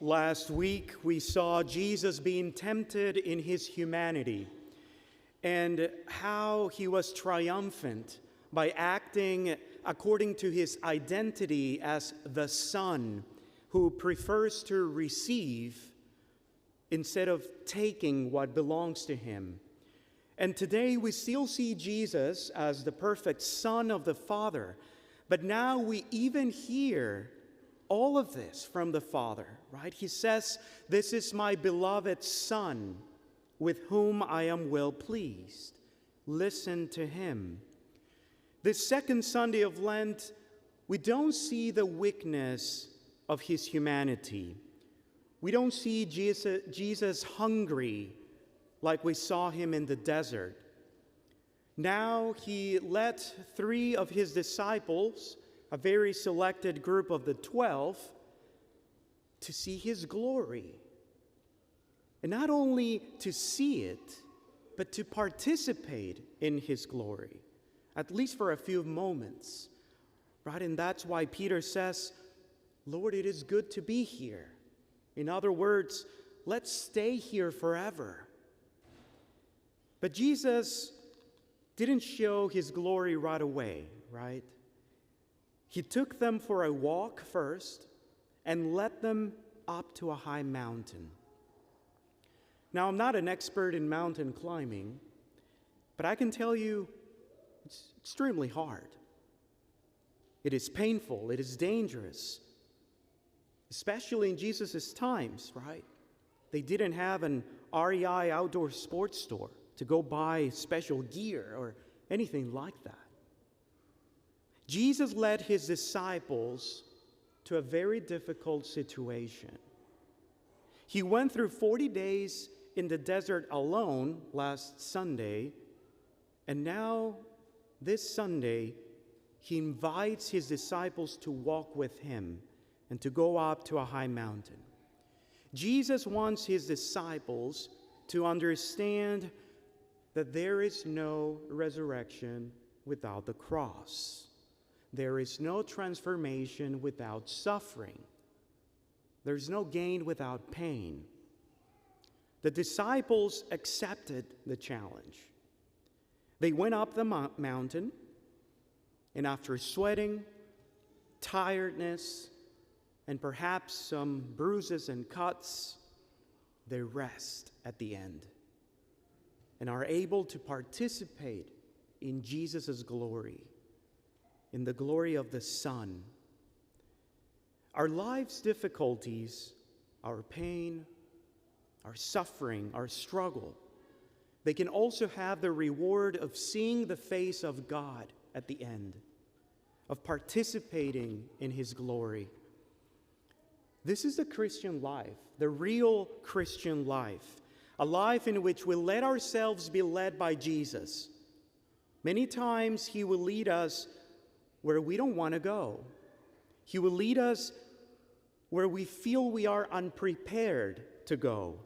Last week, we saw Jesus being tempted in his humanity and how he was triumphant by acting according to his identity as the Son who prefers to receive instead of taking what belongs to him. And today we still see Jesus as the perfect Son of the Father, but now we even hear all of this from the Father, right? He says, "This is my beloved Son, with whom I am well pleased. Listen to him." This second Sunday of Lent, we don't see the weakness of his humanity. We don't see Jesus hungry like we saw him in the desert. Now he led 3 of his disciples, a very selected group of the 12, to see his glory. And not only to see it, but to participate in his glory, at least for a few moments, right? And that's why Peter says, "Lord, it is good to be here." In other words, let's stay here forever. But Jesus didn't show his glory right away, right? He took them for a walk first and led them up to a high mountain. Now, I'm not an expert in mountain climbing, but I can tell you it's extremely hard. It is painful, it is dangerous, especially in Jesus' times, right? They didn't have an REI outdoor sports store to go buy special gear or anything like that. Jesus led his disciples to a very difficult situation. He went through 40 days in the desert alone last Sunday, and now this Sunday, he invites his disciples to walk with him and to go up to a high mountain. Jesus wants his disciples to understand that there is no resurrection without the cross. There is no transformation without suffering. There's no gain without pain. The disciples accepted the challenge. They went up the mountain, and after sweating, tiredness, and perhaps some bruises and cuts, they rest at the end and are able to participate in Jesus' glory, in the glory of the Son. Our life's difficulties, our pain, our suffering, our struggle, they can also have the reward of seeing the face of God at the end, of participating in his glory. This is the Christian life, the real Christian life, a life in which we let ourselves be led by Jesus. Many times he will lead us where we don't want to go. He will lead us where we feel we are unprepared to go.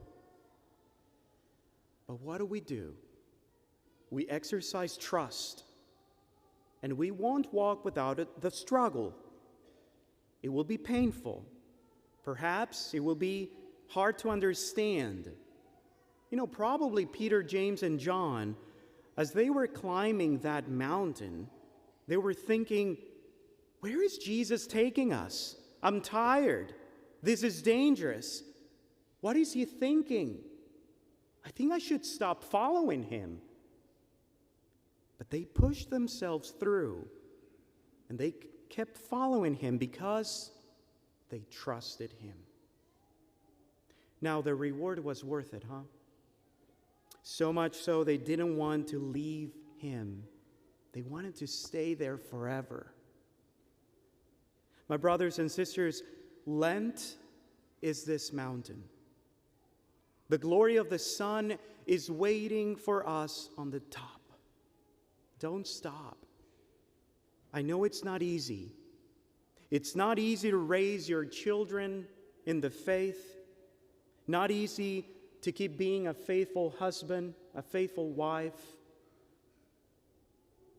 But what do? We exercise trust, and we won't walk without it, the struggle. It will be painful. Perhaps it will be hard to understand. Probably Peter, James, and John, as they were climbing that mountain, they were thinking, where is Jesus taking us? I'm tired. This is dangerous. What is he thinking? I think I should stop following him. But they pushed themselves through, and they kept following him because they trusted him. Now, the reward was worth it, huh? So much so they didn't want to leave him. They wanted to stay there forever. My brothers and sisters, Lent is this mountain. The glory of the Son is waiting for us on the top. Don't stop. I know it's not easy. It's not easy to raise your children in the faith. Not easy to keep being a faithful husband, a faithful wife.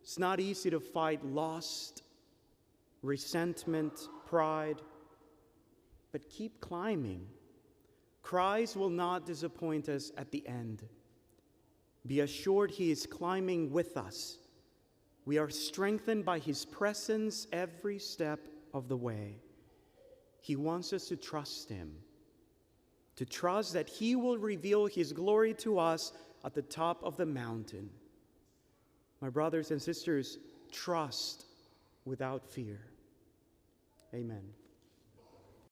It's not easy to fight lust, resentment, pride. But keep climbing. Christ will not disappoint us at the end. Be assured he is climbing with us. We are strengthened by his presence every step of the way. He wants us to trust him, to trust that he will reveal his glory to us at the top of the mountain. My brothers and sisters, trust without fear. Amen.